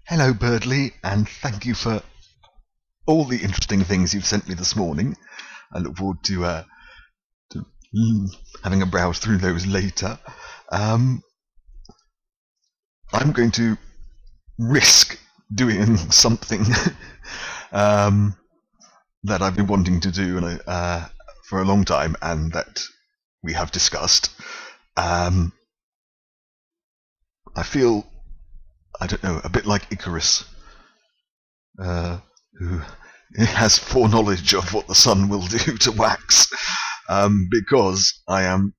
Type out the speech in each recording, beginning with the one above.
Hello, Birdley, and thank you for all the interesting things you've sent me this morning. I look forward to having a browse through those later. I'm going to risk doing something that I've been wanting to do for a long time, and that we have discussed. I feel, I don't know, a bit like Icarus, who has foreknowledge of what the sun will do to wax, because I am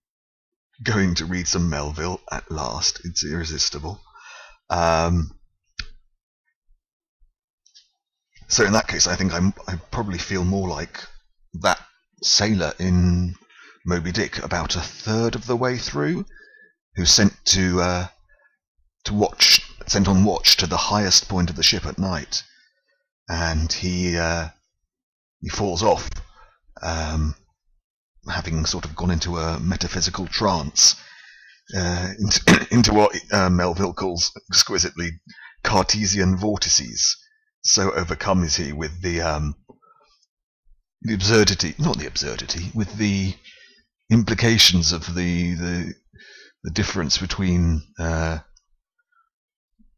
going to read some Melville at last. It's irresistible. So in that case, I think I probably feel more like that sailor in Moby Dick, about a third of the way through, who's sent on watch to the highest point of the ship at night, and he falls off, having sort of gone into a metaphysical trance, into what Melville calls exquisitely Cartesian vortices. So overcome is he with the absurdity, not the absurdity, with the implications of the difference between the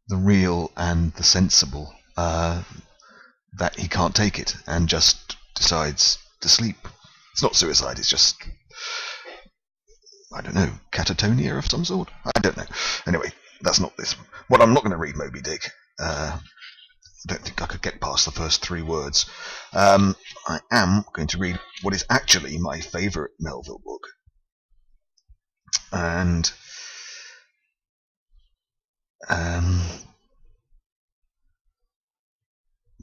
real and the sensible, that he can't take it and just decides to sleep. It's not suicide, it's just, I don't know, catatonia of some sort? I don't know. Anyway, that's not this. Well, I'm not going to read Moby Dick. I don't think I could get past the first 3 words. I am going to read what is actually my favourite Melville book. And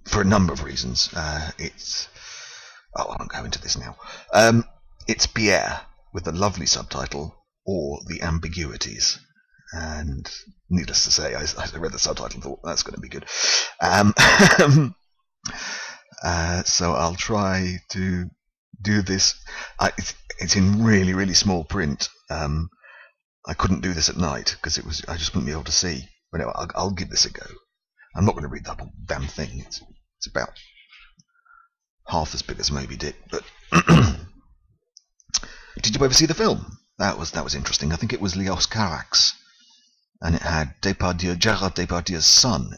for a number of reasons. I won't go into this now. It's Pierre, with the lovely subtitle, Or the Ambiguities. And needless to say, I read the subtitle and thought, that's going to be good. So I'll try to do this. It's in really, really small print. I couldn't do this at night because I just wouldn't be able to see. But anyway, I'll give this a go. I'm not going to read that whole damn thing. It's about half as big as Moby Dick. But did you ever see the film? That was interesting. I think it was Leos Carax, and it had Gerard Depardieu's son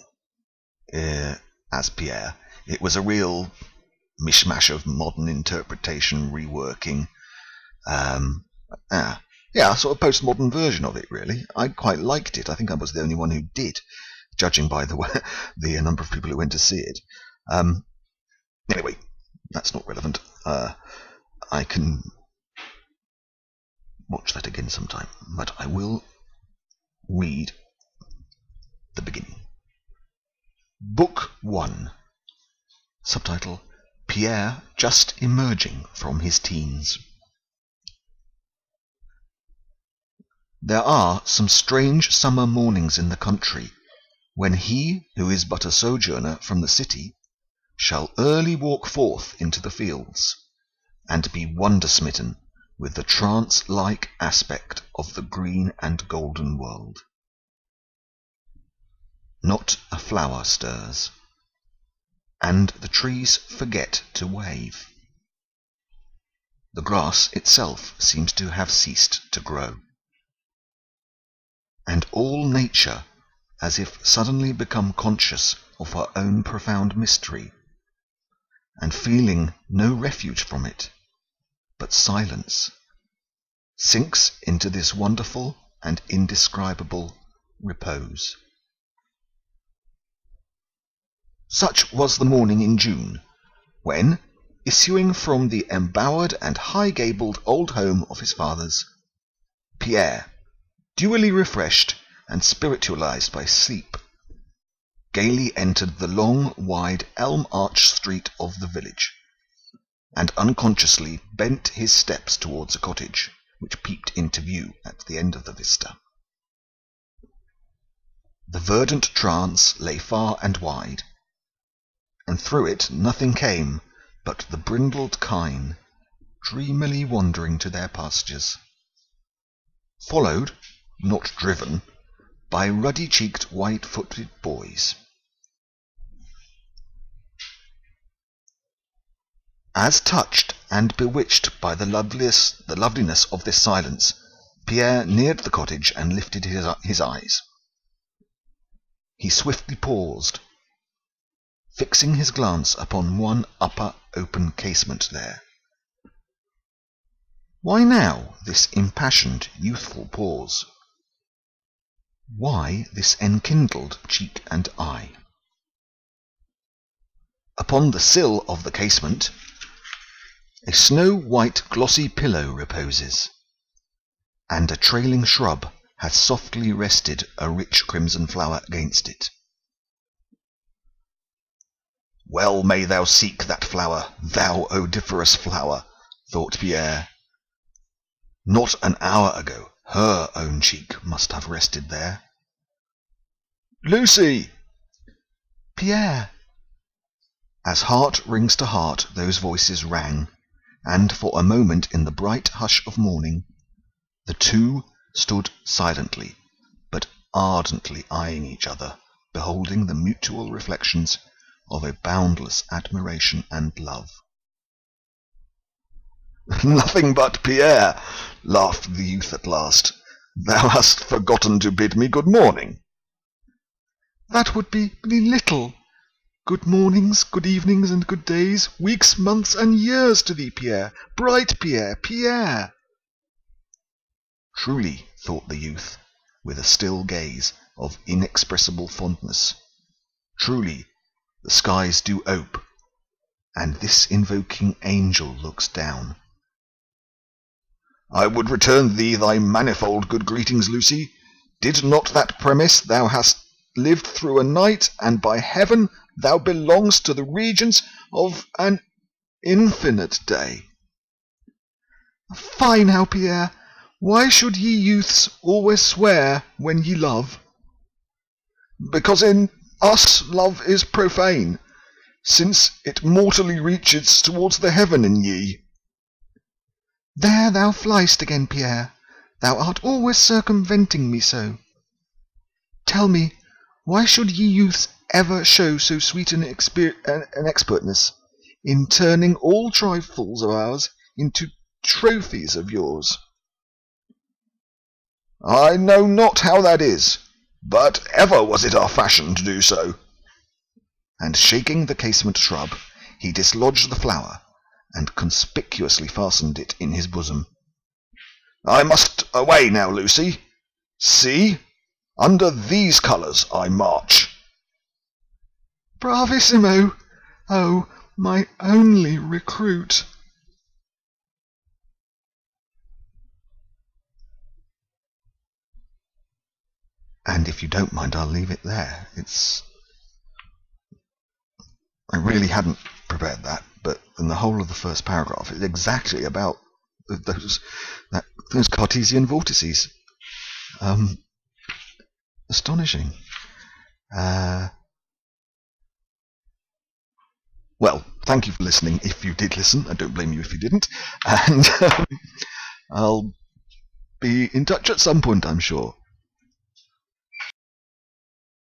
as Pierre. It was a real mishmash of modern interpretation, reworking. Sort of postmodern version of it, really. I quite liked it. I think I was the only one who did, judging by the number of people who went to see it. Anyway, that's not relevant. I can watch that again sometime, but I will read the beginning. Book 1. Subtitle, Pierre just emerging from his teens. There are some strange summer mornings in the country, when he who is but a sojourner from the city shall early walk forth into the fields, and be wonder-smitten with the trance-like aspect of the green and golden world. Not a flower stirs, and the trees forget to wave. The grass itself seems to have ceased to grow, and all nature, as if suddenly become conscious of her own profound mystery, and feeling no refuge from it, but silence, sinks into this wonderful and indescribable repose. Such was the morning in June, when, issuing from the embowered and high-gabled old home of his fathers, Pierre, duly refreshed and spiritualized by sleep, gaily entered the long, wide, elm-arched street of the village, and unconsciously bent his steps towards a cottage which peeped into view at the end of the vista. The verdant trance lay far and wide, and through it nothing came but the brindled kine, dreamily wandering to their pastures, followed, not driven, by ruddy-cheeked, white-footed boys, As touched and bewitched by the loveliness of this silence, Pierre neared the cottage and lifted his eyes. He swiftly paused, fixing his glance upon one upper open casement there. Why now this impassioned, youthful pause? Why this enkindled cheek and eye? Upon the sill of the casement a snow-white glossy pillow reposes, and a trailing shrub hath softly rested a rich crimson flower against it. Well may thou seek that flower, thou odoriferous flower, thought Pierre. Not an hour ago her own cheek must have rested there. Lucy! Pierre! As heart rings to heart those voices rang, and for a moment in the bright hush of morning the two stood silently but ardently eyeing each other, beholding the mutual reflections of a boundless admiration and love. Nothing but Pierre, laughed the youth at last. Thou hast forgotten to bid me good morning. That would be little. Good mornings, good evenings, and good days, weeks, months, and years to thee, Pierre, bright Pierre, Pierre. Truly, thought the youth, with a still gaze of inexpressible fondness, truly the skies do ope, and this invoking angel looks down. I would return thee thy manifold good greetings, Lucy, did not that premise thou hast lived through a night, and by heaven thou belongest to the regions of an infinite day. Fie now, Pierre, why should ye youths always swear when ye love? Because in us love is profane, since it mortally reaches towards the heaven in ye. There thou fliest again, Pierre. Thou art always circumventing me so. Tell me, why should ye youths ever show so sweet an expertness in turning all trifles of ours into trophies of yours? I know not how that is, but ever was it our fashion to do so. And shaking the casement shrub, he dislodged the flower, and conspicuously fastened it in his bosom. I must away now, Lucy. See, under these colours I march. Bravissimo! Oh, my only recruit! And if you don't mind, I'll leave it there. I really hadn't prepared that, but in the whole of the first paragraph is exactly about those Cartesian vortices. Astonishing. Well, thank you for listening. If you did listen, I don't blame you if you didn't. And I'll be in touch at some point, I'm sure.